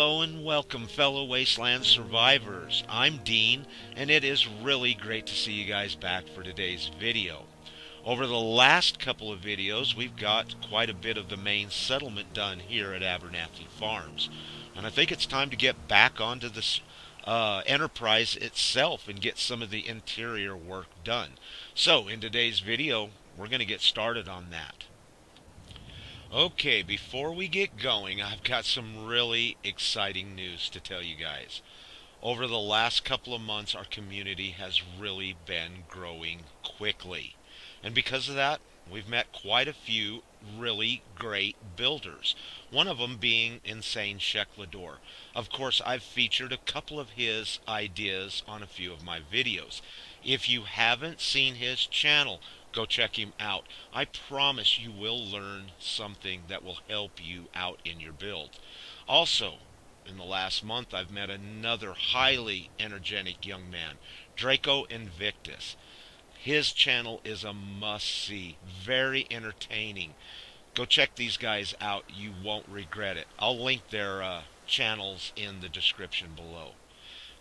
Hello and welcome, fellow Wasteland survivors. I'm Dean, and it is really great to see you guys back for today's video. Over the last couple of videos, we've got quite a bit of the main settlement done here at Abernathy Farms. And I think it's time to get back onto this Enterprise itself and get some of the interior work done. So, in today's video, we're going to get started on that. Okay, before we get going, I've got some really exciting news to tell you guys. Over the last couple of months, our community has really been growing quickly. And because of that, we've met quite a few really great builders. One of them being Insane Sheklador. Of course, I've featured a couple of his ideas on a few of my videos. If you haven't seen his channel, go check him out. I promise you will learn something that will help you out in your build. Also, in the last month, I've met another highly energetic young man, Draco Invictus. His channel is a must-see, very entertaining. Go check these guys out. You won't regret it. I'll link their channels in the description below.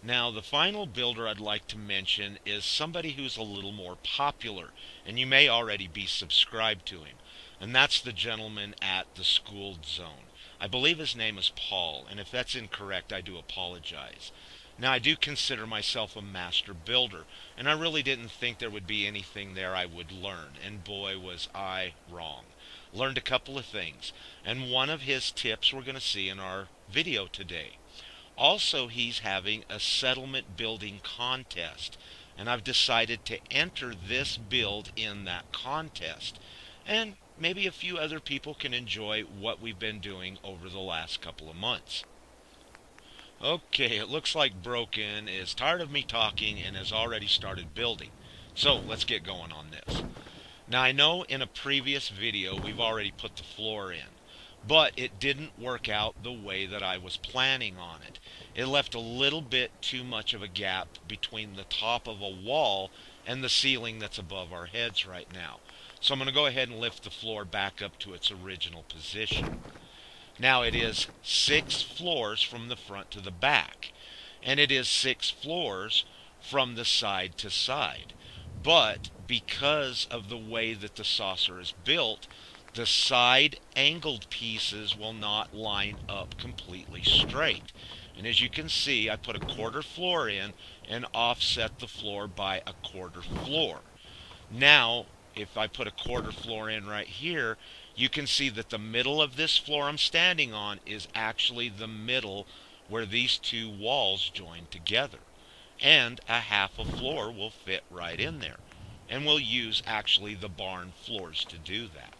Now, the final builder I'd like to mention is somebody who's a little more popular, and you may already be subscribed to him, and that's the gentleman at the Schooled Zone. I believe his name is Paul, and if that's incorrect, I do apologize. Now, I do consider myself a master builder, and I really didn't think there would be anything there I would learn, and boy, was I wrong. Learned a couple of things, and one of his tips we're going to see in our video today. Also, he's having a settlement building contest, and I've decided to enter this build in that contest. And maybe a few other people can enjoy what we've been doing over the last couple of months. Okay, it looks like Broken is tired of me talking and has already started building. So, let's get going on this. Now, I know in a previous video we've already put the floor in, but it didn't work out the way that I was planning on it. It left a little bit too much of a gap between the top of a wall and the ceiling that's above our heads right now. So I'm going to go ahead and lift the floor back up to its original position. Now it is 6 floors from the front to the back, and it is 6 floors from the side to side. But because of the way that the saucer is built, the side angled pieces will not line up completely straight. And as you can see, I put a 1/4 floor in and offset the floor by a 1/4 floor. Now, if I put a 1/4 floor in right here, you can see that the middle of this floor I'm standing on is actually the middle where these two walls join together. And a 1/2 floor will fit right in there. And we'll use actually the barn floors to do that.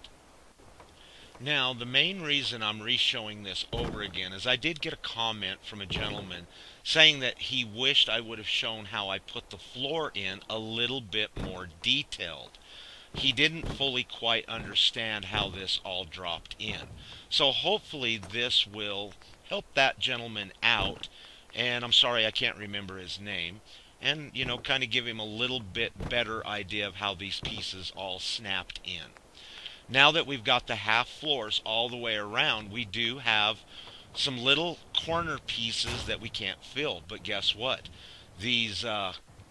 Now, the main reason I'm re-showing this over again is I did get a comment from a gentleman saying that he wished I would have shown how I put the floor in a little bit more detailed. He didn't fully quite understand how this all dropped in. So hopefully this will help that gentleman out, and I'm sorry I can't remember his name, and, you know, kind of give him a little bit better idea of how these pieces all snapped in. Now that we've got the 1/2 floors all the way around, we do have some little corner pieces that we can't fill. But guess what? These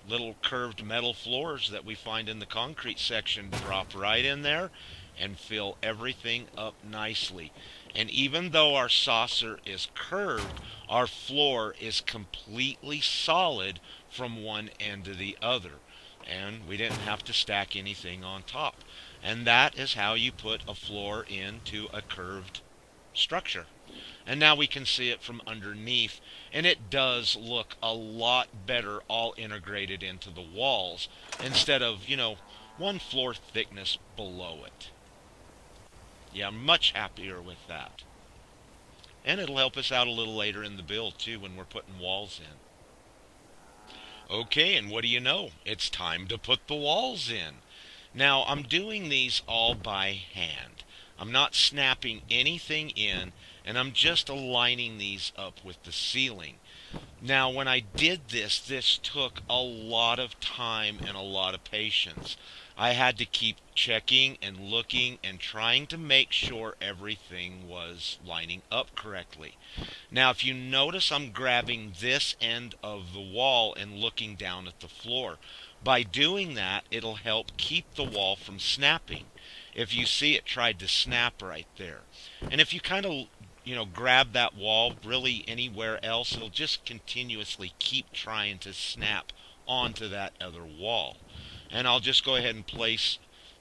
little curved metal floors that we find in the concrete section drop right in there and fill everything up nicely. And even though our saucer is curved, our floor is completely solid from one end to the other. And we didn't have to stack anything on top. And that is how you put a floor into a curved structure. And now we can see it from underneath, and it does look a lot better all integrated into the walls instead of, you know, 1 floor thickness below it. Yeah, I'm much happier with that. And it'll help us out a little later in the build too when we're putting walls in. Okay, and what do you know? It's time to put the walls in. Now, I'm doing these all by hand. I'm not snapping anything in, and I'm just aligning these up with the ceiling. Now, when I did this, this took a lot of time and a lot of patience. I had to keep checking and looking and trying to make sure everything was lining up correctly. Now, if you notice, I'm grabbing this end of the wall and looking down at the floor. By doing that, it'll help keep the wall from snapping. If you see, it tried to snap right there. And if you kind of grab that wall really anywhere else, it'll just continuously keep trying to snap onto that other wall. And I'll just go ahead and place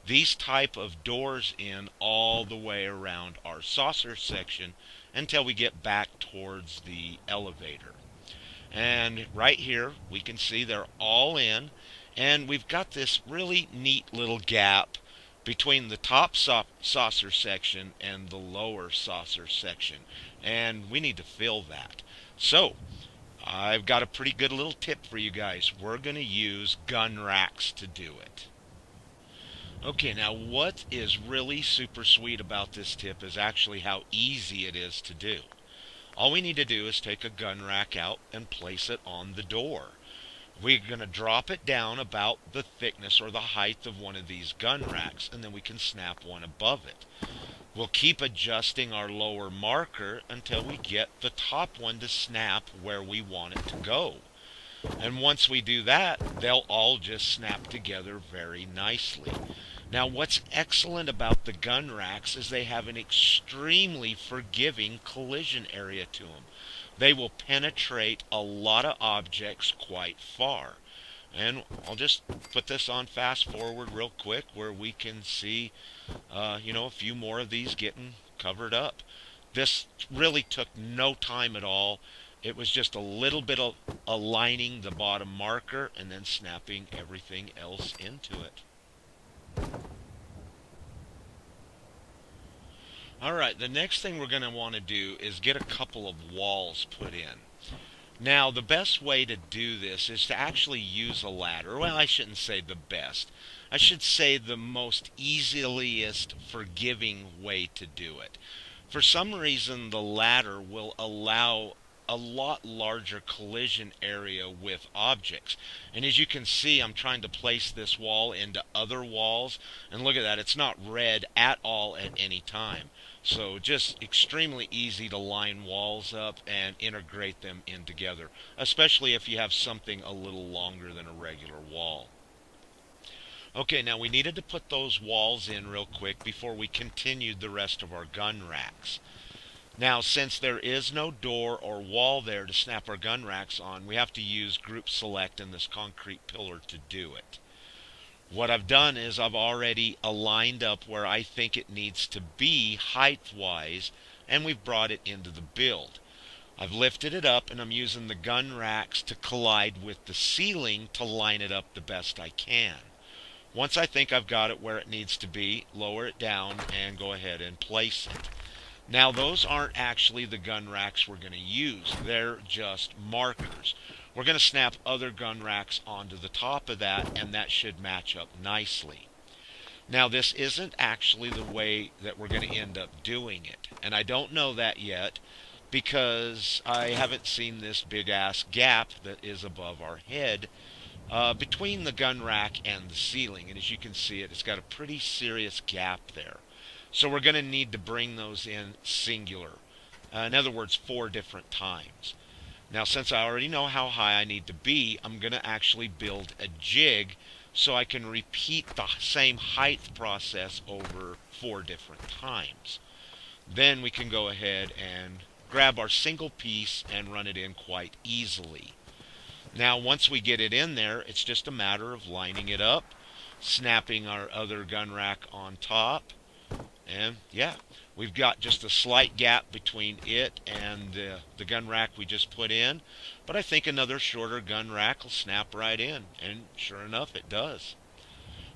these type of doors in all the way around our saucer section until we get back towards the elevator. And right here we can see they're all in, and we've got this really neat little gap between the top saucer section and the lower saucer section, and we need to fill that. So I've got a pretty good little tip for you guys. We're going to use gun racks to do it. Okay, now what is really super sweet about this tip is actually how easy it is to do. All we need to do is take a gun rack out and place it on the door. We're going to drop it down about the thickness or the height of one of these gun racks, and then we can snap one above it. We'll keep adjusting our lower marker until we get the top one to snap where we want it to go. And once we do that, they'll all just snap together very nicely. Now, what's excellent about the gun racks is they have an extremely forgiving collision area to them. They will penetrate a lot of objects quite far. And I'll just put this on fast forward real quick where we can see, a few more of these getting covered up. This really took no time at all. It was just a little bit of aligning the bottom marker and then snapping everything else into it. Alright, the next thing we're going to want to do is get a couple of walls put in. Now, the best way to do this is to actually use a ladder. Well, I shouldn't say the best. I should say the most easiest forgiving way to do it. For some reason, the ladder will allow a lot larger collision area with objects. And as you can see, I'm trying to place this wall into other walls. And look at that, it's not red at all at any time. So just extremely easy to line walls up and integrate them in together, especially if you have something a little longer than a regular wall. Okay, now we needed to put those walls in real quick before we continued the rest of our gun racks. Now, since there is no door or wall there to snap our gun racks on, we have to use group select and this concrete pillar to do it. What I've done is I've already aligned up where I think it needs to be height-wise, and we've brought it into the build. I've lifted it up, and I'm using the gun racks to collide with the ceiling to line it up the best I can. Once I think I've got it where it needs to be, lower it down and go ahead and place it. Now, those aren't actually the gun racks we're going to use. They're just markers. We're going to snap other gun racks onto the top of that, and that should match up nicely. Now, this isn't actually the way that we're going to end up doing it, and I don't know that yet because I haven't seen this big-ass gap that is above our head between the gun rack and the ceiling. And as you can see, it's got a pretty serious gap there. So we're going to need to bring those in singular. In other words, 4 different times. Now, since I already know how high I need to be, I'm going to actually build a jig so I can repeat the same height process over 4 different times. Then we can go ahead and grab our single piece and run it in quite easily. Now, once we get it in there, it's just a matter of lining it up, snapping our other gun rack on top, and yeah, we've got just a slight gap between it and the gun rack we just put in, but I think another shorter gun rack will snap right in, and sure enough, it does.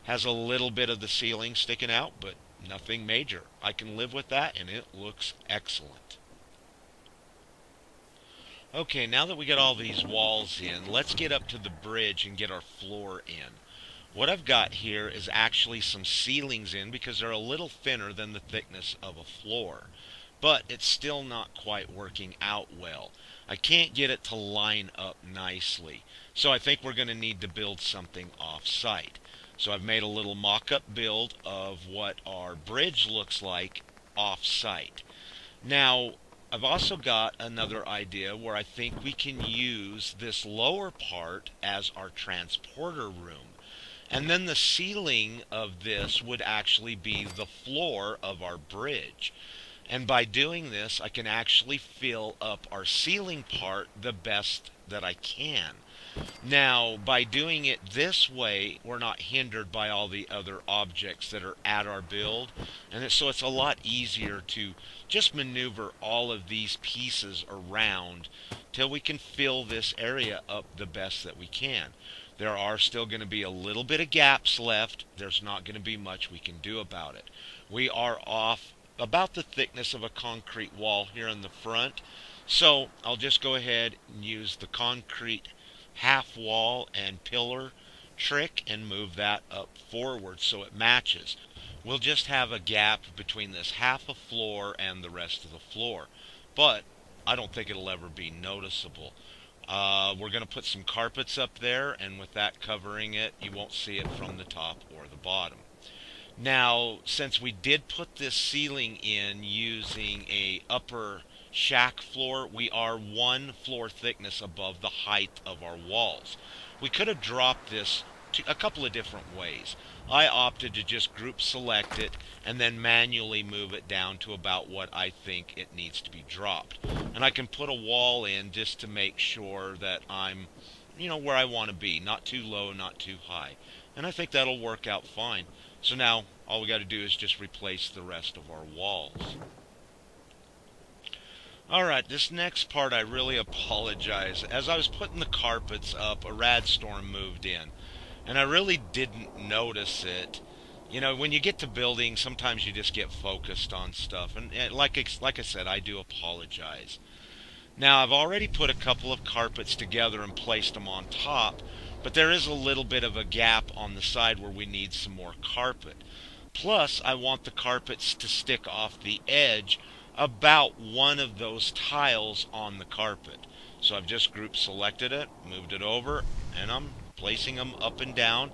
Has a little bit of the ceiling sticking out, but nothing major. I can live with that, and it looks excellent. Okay, now that we got all these walls in, let's get up to the bridge and get our floor in. What I've got here is actually some ceilings in because they're a little thinner than the thickness of a floor. But it's still not quite working out well. I can't get it to line up nicely. So I think we're going to need to build something off-site. So I've made a little mock-up build of what our bridge looks like off-site. Now, I've also got another idea where I think we can use this lower part as our transporter room. And then the ceiling of this would actually be the floor of our bridge. And by doing this, I can actually fill up our ceiling part the best that I can. Now, by doing it this way, we're not hindered by all the other objects that are at our build. And so it's a lot easier to just maneuver all of these pieces around till we can fill this area up the best that we can. There are still going to be a little bit of gaps left. There's not going to be much we can do about it. We are off about the thickness of a concrete wall here in the front. So I'll just go ahead and use the concrete half wall and pillar trick and move that up forward so it matches. We'll just have a gap between this half a floor and the rest of the floor. But I don't think it'll ever be noticeable. We're going to put some carpets up there, and with that covering it, you won't see it from the top or the bottom. Now, since we did put this ceiling in using a upper shack floor, we are one floor thickness above the height of our walls. We could have dropped this a couple of different ways. I opted to just group select it and then manually move it down to about what I think it needs to be dropped. And I can put a wall in just to make sure that I'm, where I want to be. Not too low, not too high. And I think that'll work out fine. So now all we got to do is just replace the rest of our walls. Alright, this next part I really apologize. As I was putting the carpets up, a rad storm moved in. And I really didn't notice it. When you get to building, sometimes you just get focused on stuff. And like I said, I do apologize. Now, I've already put a couple of carpets together and placed them on top. But there is a little bit of a gap on the side where we need some more carpet. Plus, I want the carpets to stick off the edge about one of those tiles on the carpet. So I've just group selected it, moved it over, and I'm placing them up and down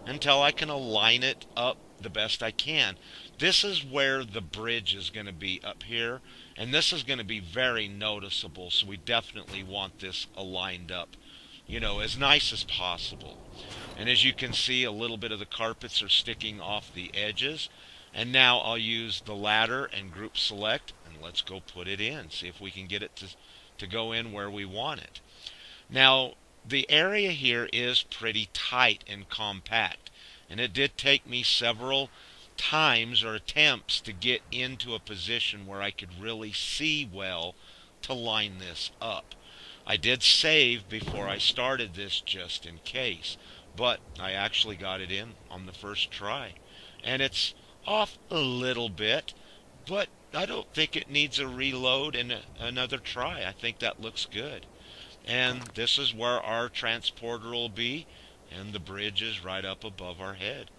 until I can align it up the best I can. This is where the bridge is going to be up here, and this is going to be very noticeable, so we definitely want this aligned up, as nice as possible. And as you can see, a little bit of the carpets are sticking off the edges. And now I'll use the ladder and group select, and let's go put it in. See if we can get it to go in where we want it. Now, the area here is pretty tight and compact. And it did take me several times or attempts to get into a position where I could really see well to line this up. I did save before I started this just in case, but I actually got it in on the first try. And it's off a little bit, but I don't think it needs a reload and another try. I think that looks good. And this is where our transporter will be, and the bridge is right up above our head.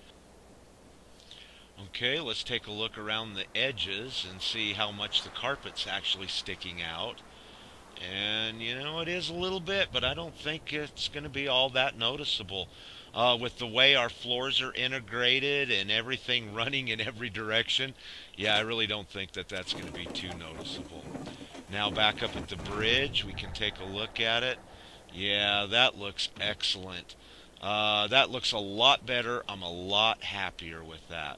Okay, let's take a look around the edges and see how much the carpet's actually sticking out. And, it is a little bit, but I don't think it's going to be all that noticeable. With the way our floors are integrated and everything running in every direction, yeah, I really don't think that that's going to be too noticeable. Now back up at the bridge, we can take a look at it. Yeah, that looks excellent. That looks a lot better. I'm a lot happier with that.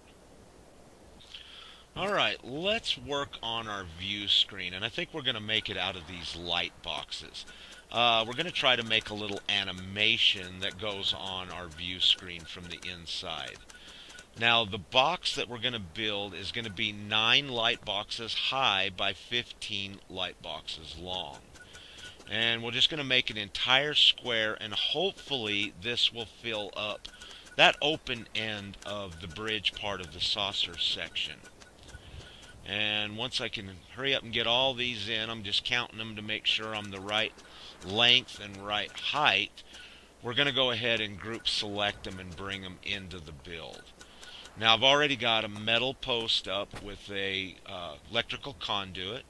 Alright, let's work on our view screen, and I think we're going to make it out of these light boxes. We're going to try to make a little animation that goes on our view screen from the inside. Now, the box that we're going to build is going to be 9 light boxes high by 15 light boxes long. And we're just going to make an entire square, and hopefully this will fill up that open end of the bridge part of the saucer section. And once I can hurry up and get all these in, I'm just counting them to make sure I'm the right length and right height. we're going to go ahead and group select them and bring them into the build. Now I've already got a metal post up with a electrical conduit,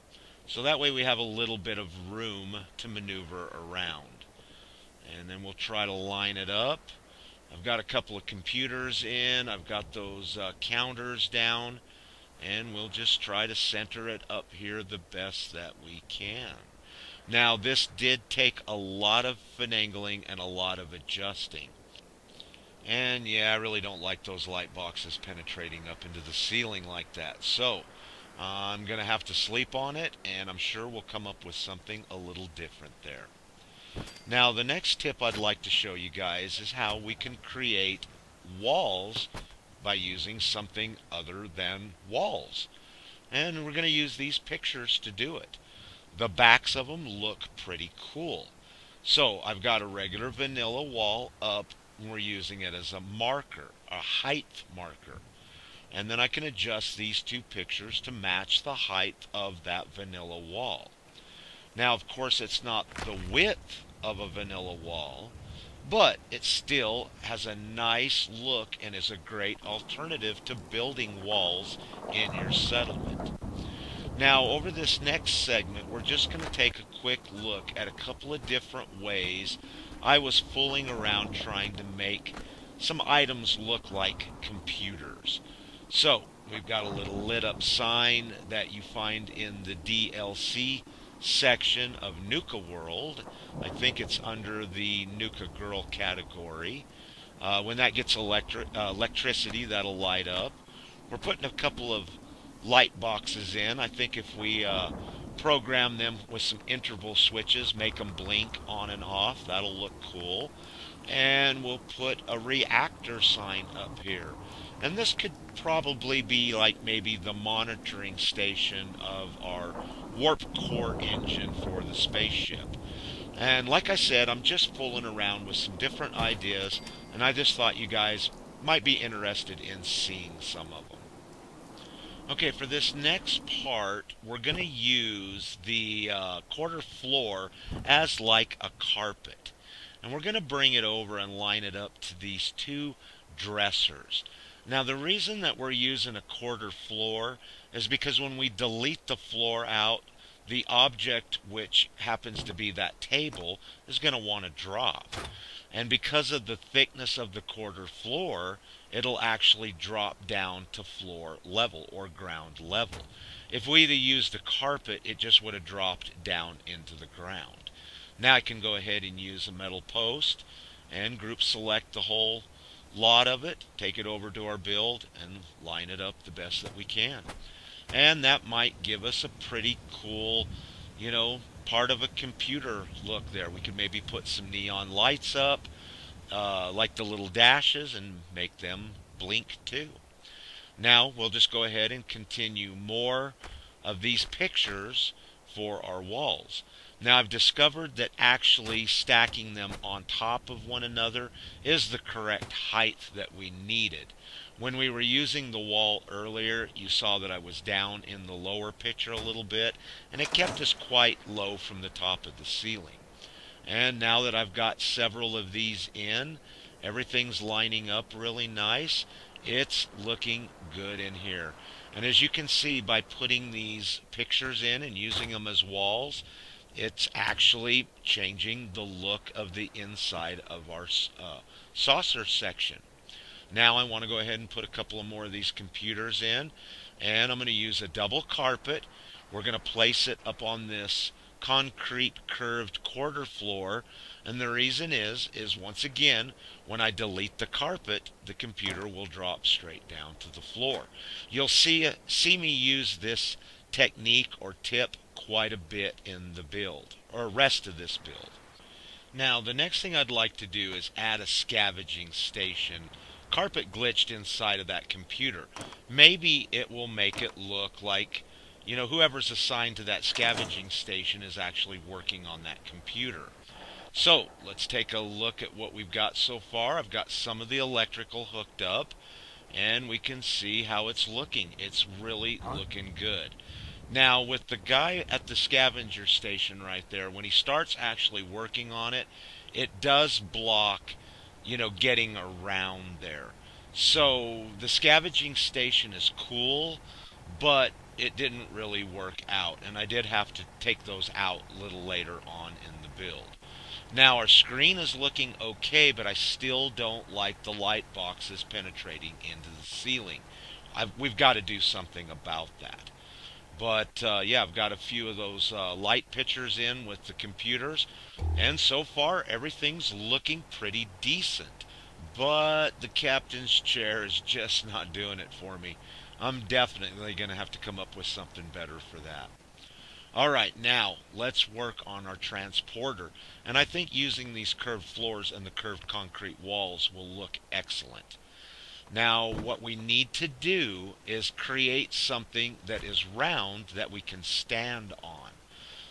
so that way we have a little bit of room to maneuver around. And then we'll try to line it up. I've got a couple of computers in, I've got those counters down, and we'll just try to center it up here the best that we can. Now this did take a lot of finagling and a lot of adjusting. And yeah, I really don't like those light boxes penetrating up into the ceiling like that. So I'm going to have to sleep on it, and I'm sure we'll come up with something a little different there. Now the next tip I'd like to show you guys is how we can create walls by using something other than walls. And we're going to use these pictures to do it. The backs of them look pretty cool. So I've got a regular vanilla wall up, and we're using it as a marker, a height marker. And then I can adjust these two pictures to match the height of that vanilla wall. Now, of course, it's not the width of a vanilla wall, but it still has a nice look and is a great alternative to building walls in your settlement. Now, over this next segment, we're just going to take a quick look at a couple of different ways I was fooling around trying to make some items look like computers. So, we've got a little lit up sign that you find in the DLC section of Nuka World. I think it's under the Nuka Girl category. When that gets electricity, that'll light up. We're putting a couple of light boxes in. I think if we program them with some interval switches, make them blink on and off, that'll look cool. And we'll put a reactor sign up here. And this could probably be like maybe the monitoring station of our warp core engine for the spaceship. And like I said, I'm just fooling around with some different ideas, and I just thought you guys might be interested in seeing some of them. Okay, for this next part, we're going to use the quarter floor as like a carpet. And we're going to bring it over and line it up to these two dressers. Now, the reason that we're using a quarter floor is because when we delete the floor out, the object, which happens to be that table, is going to want to drop. And because of the thickness of the quarter floor, it'll actually drop down to floor level or ground level. If we'd have used a carpet, it just would have dropped down into the ground. Now I can go ahead and use a metal post and group select the whole lot of it, take it over to our build, and line it up the best that we can. And that might give us a pretty cool, part of a computer look there. We could maybe put some neon lights up, like the little dashes, and make them blink too. Now we'll just go ahead and continue more of these pictures for our walls. Now I've discovered that actually stacking them on top of one another is the correct height that we needed. When we were using the wall earlier, you saw that I was down in the lower picture a little bit, and it kept us quite low from the top of the ceiling. And now that I've got several of these in, everything's lining up really nice. It's looking good in here. And as you can see, by putting these pictures in and using them as walls, it's actually changing the look of the inside of our saucer section. Now I want to go ahead and put a couple of more of these computers in, and I'm going to use a double carpet. We're going to place it up on this concrete curved quarter floor, and the reason is once again, when I delete the carpet, the computer will drop straight down to the floor. You'll see me use this technique or tip quite a bit in the build, or rest of this build. Now the next thing I'd like to do is add a scavenging station. Carpet glitched inside of that computer. Maybe it will make it look like, whoever's assigned to that scavenging station is actually working on that computer. So let's take a look at what we've got so far. I've got some of the electrical hooked up, and we can see how it's looking. It's really looking good. Now with the guy at the scavenger station right there, when he starts actually working on it, it does block, getting around there. So the scavenging station is cool, but it didn't really work out, and I did have to take those out a little later on in the build. Now our screen is looking okay, but I still don't like the light boxes penetrating into the ceiling. We've got to do something about that. But yeah, I've got a few of those light pictures in with the computers, and so far everything's looking pretty decent. But the captain's chair is just not doing it for me. I'm definitely going to have to come up with something better for that. Alright, now let's work on our transporter. And I think using these curved floors and the curved concrete walls will look excellent. Now, what we need to do is create something that is round that we can stand on.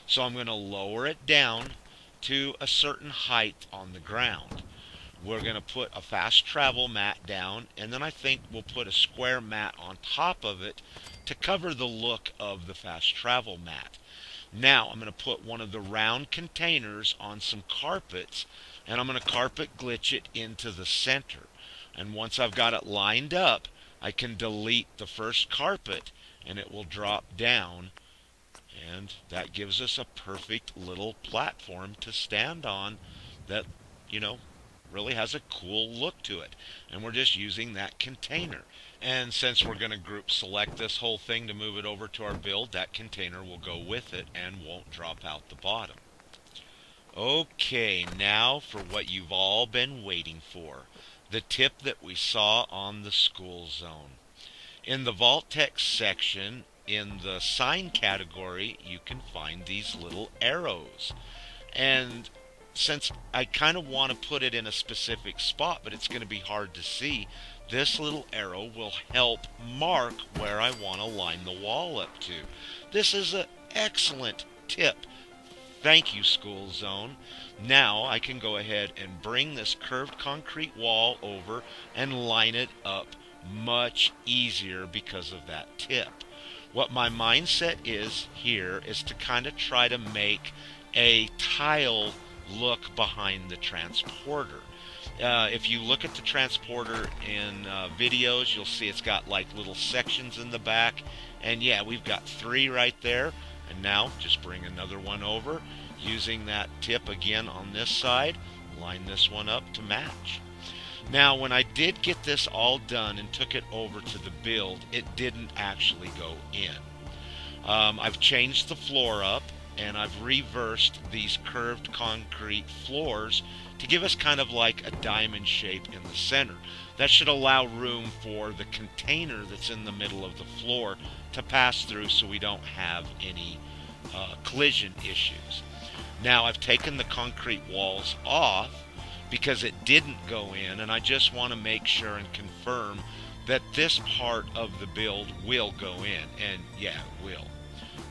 So I'm going to lower it down to a certain height on the ground. We're going to put a fast travel mat down, and then I think we'll put a square mat on top of it to cover the look of the fast travel mat. Now I'm going to put one of the round containers on some carpets, and I'm going to carpet glitch it into the center. And once I've got it lined up, I can delete the first carpet and it will drop down, and that gives us a perfect little platform to stand on that, really has a cool look to it. And we're just using that container. And since we're going to group select this whole thing to move it over to our build, that container will go with it and won't drop out the bottom. Okay, now for what you've all been waiting for. The tip that we saw on the school zone. In the Vault Text section, in the sign category, you can find these little arrows. And since I kind of want to put it in a specific spot, but it's going to be hard to see, this little arrow will help mark where I want to line the wall up to. This is an excellent tip. Thank you, School Zone. Now I can go ahead and bring this curved concrete wall over and line it up much easier because of that tip. What my mindset is here is to kind of try to make a tile look behind the transporter. If you look at the transporter in videos, you'll see it's got like little sections in the back. And yeah, we've got 3 right there. And now just bring another one over. Using that tip again on this side, line this one up to match. Now when I did get this all done and took it over to the build, it didn't actually go in. I've changed the floor up, and I've reversed these curved concrete floors to give us kind of like a diamond shape in the center. That should allow room for the container that's in the middle of the floor to pass through so we don't have any collision issues. Now I've taken the concrete walls off because it didn't go in, and I just want to make sure and confirm that this part of the build will go in, and yeah, it will.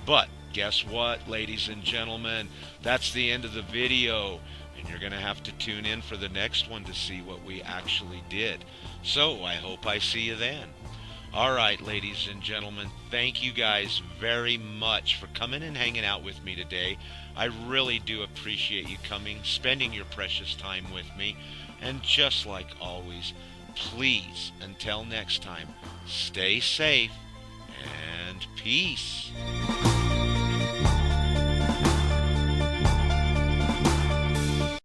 But guess what, ladies and gentlemen? That's the end of the video, and you're going to have to tune in for the next one to see what we actually did. So I hope I see you then. Alright, ladies and gentlemen, thank you guys very much for coming and hanging out with me today. I really do appreciate you coming, spending your precious time with me, and just like always, please, until next time, stay safe and peace.